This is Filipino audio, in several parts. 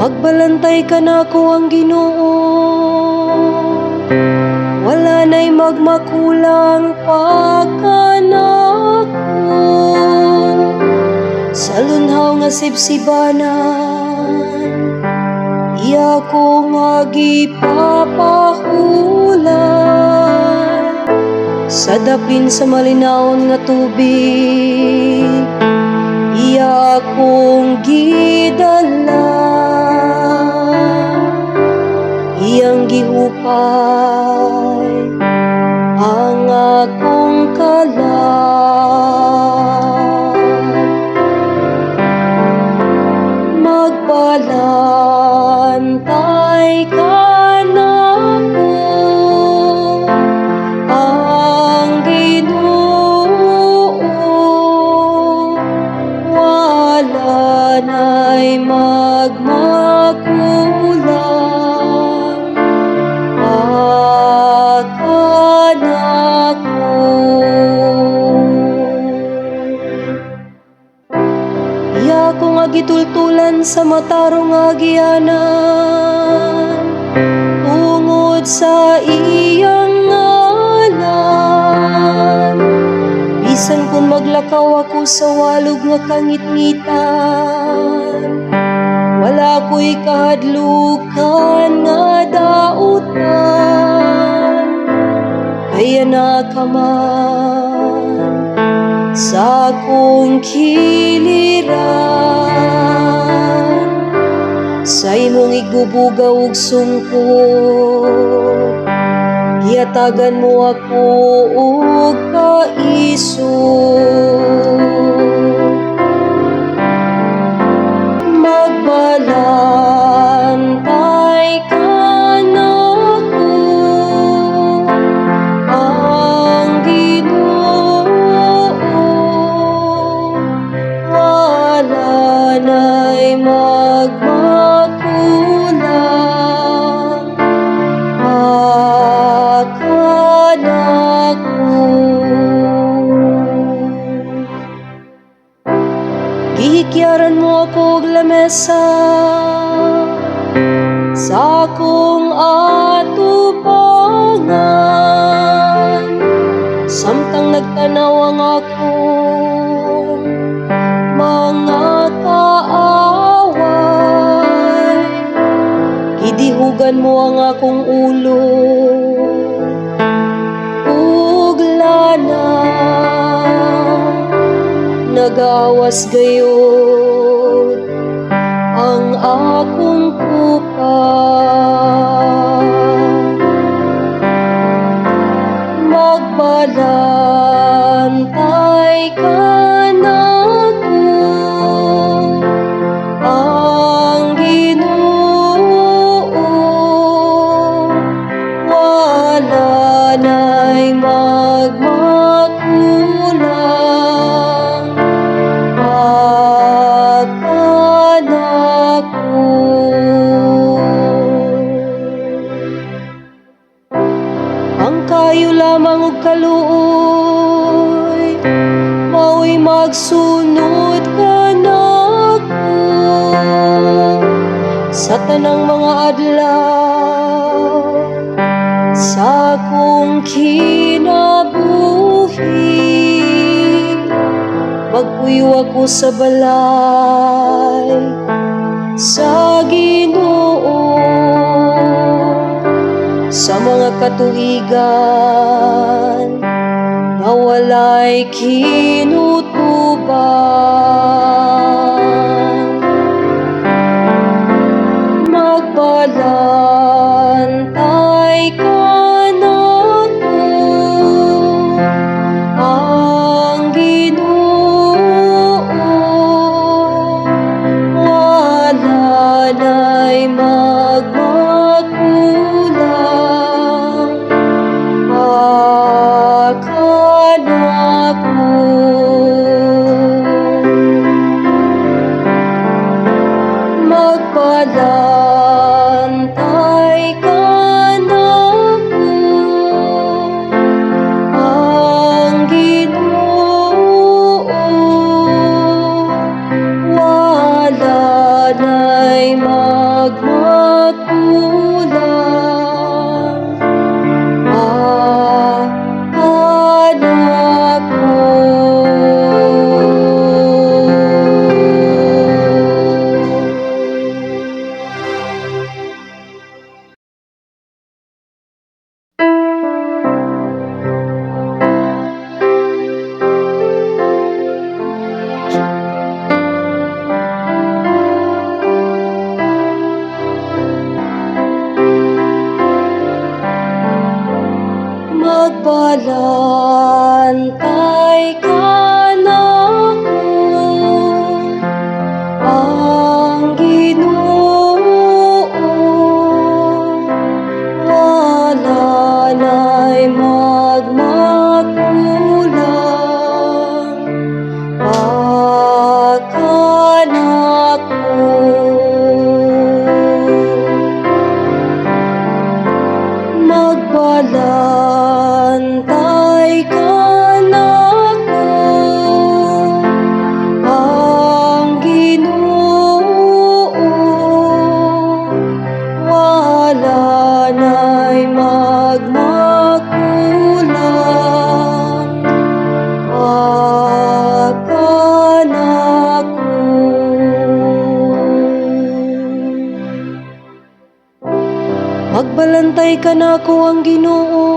Magbalantay ka na ko ang Ginoo, wala na'y magmakulang pagkanako. Sa lunhaw nga sipsibanan, iya ko nga gipapahulan. Sa dapin sa malinawon nga tubig, iya kong gidala. Iyang gihupay ang akong kalag. Magbalantay ka nako, ang Ginoo, wala na'y magmakulang pagkanako. Iya ko nga gitultulan sa matarong agianan, tungod sa iyang ngalan. Bisan kung maglakaw ako sa walog nga kangitngitan, wala ko'y kahadlukan nga dautan. Kaya na ka man sa akong kiliran, sa imong igbubugaw ug sungkot, gihatagan mo ako og kaisog. Magbalantay ka nako, ang Ginoo, wala na'y magmakulang pagkanako. Gihikyaran mo ako og lamesa sa akong atubangan, samtang nagtanaw ang akong mga kaaway. Gidihugan mo ang akong ulo ug lana, nagawas gayud ang akong kupa. Magbalantay ka nako, ang Ginoo, wala na'y magmakulang pagkanako. Ang kayo lamang og kaluoy, mao'y magsunod ka nako sa tanang mga adlaw sa akong kinabuhi. Magpuyo ako sa balay sa Ginoo, sa mga katuigan nga walay kinutuban. Magbalantay ka nako, ang Ginoo, wala na'y magmakulang pagkanako. Magbalantay ka nako, ang Ginoo, wala na'y Magbalantay ka nako, ang Ginoo, wala na'y magmakulang pagkanako. Magbalantay ka nako, ang Ginoo, wala na'y magmakulang pagkanako. Magbalantay ka nako, ang Ginoo,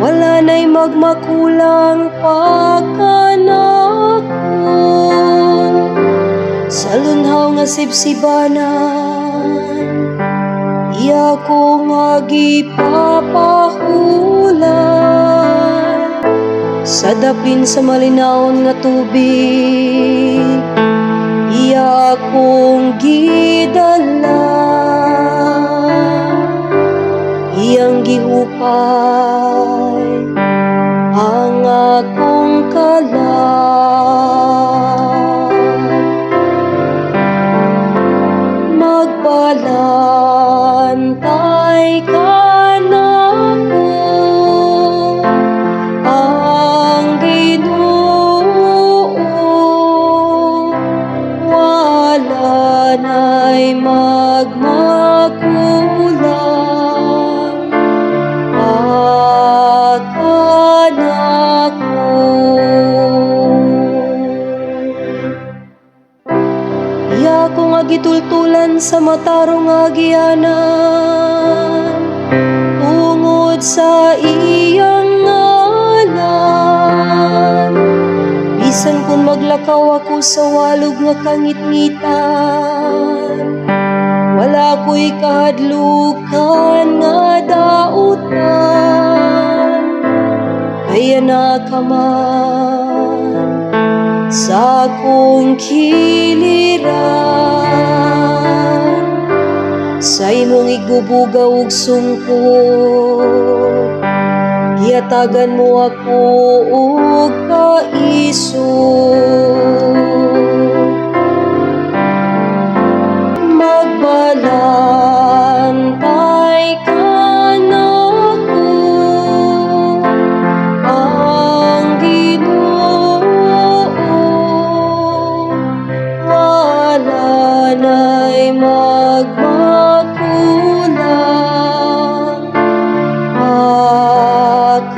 wala na'y magmakulang pagkanako. Sa lunhaw nga sibsibanan, iya ko nga gipapahulan. Sa dapin sa malinawon nga tubig, iya kong gidala. Iyang gihupay ang akong kalag. Magbalantay ka nako, ang Ginoo, wala na'y magmakulang pagkanako. Iya ko nga gitultulan sa matarong agianan, tungod sa iyang ngalan. Bisan kung maglakaw ako sa walog nga kangitngitan, wala ko'y kahadlukan nga dautan. Kaya nakaman sa akong kiliran, sa imong igubugaw ug sungkot, giyatagan mo ako og kaisog. Magbalantay ka nako, ang Ginoo, wala na'y magmakulang pagkanako.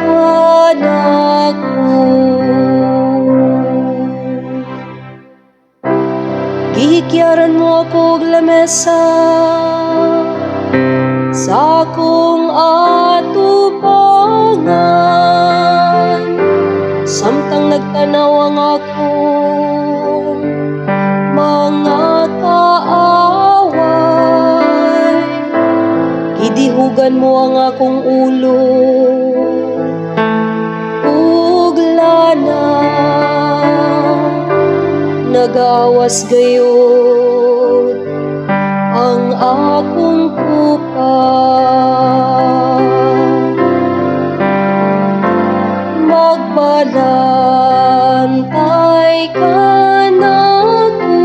Gihikyaran mo ako og lamesa sa akong atubangan, samtang nagtanaw ang akong mga kaaway. Gidihugan mo ang akong ulo ug lana, nagawas gayud ang akong kupa. Magbalantay ka nako,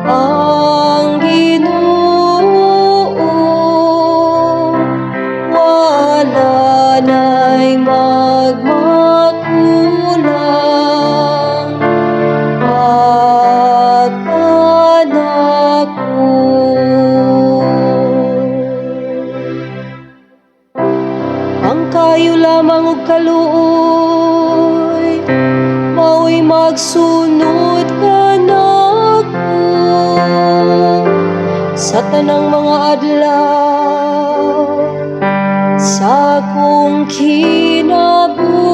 ang Ginoo, wala na'y magmakulang pagkanako. Ang kayo lamang og kaluoy, mao'y magsunod ka nako sa tanang mga adlaw sa akong kinabuhi.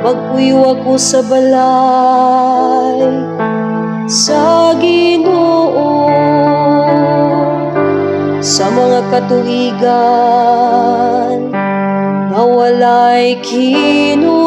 Magpuyo ako sa balay sa Ginoo, sa mga katuigan na walay kinutubag.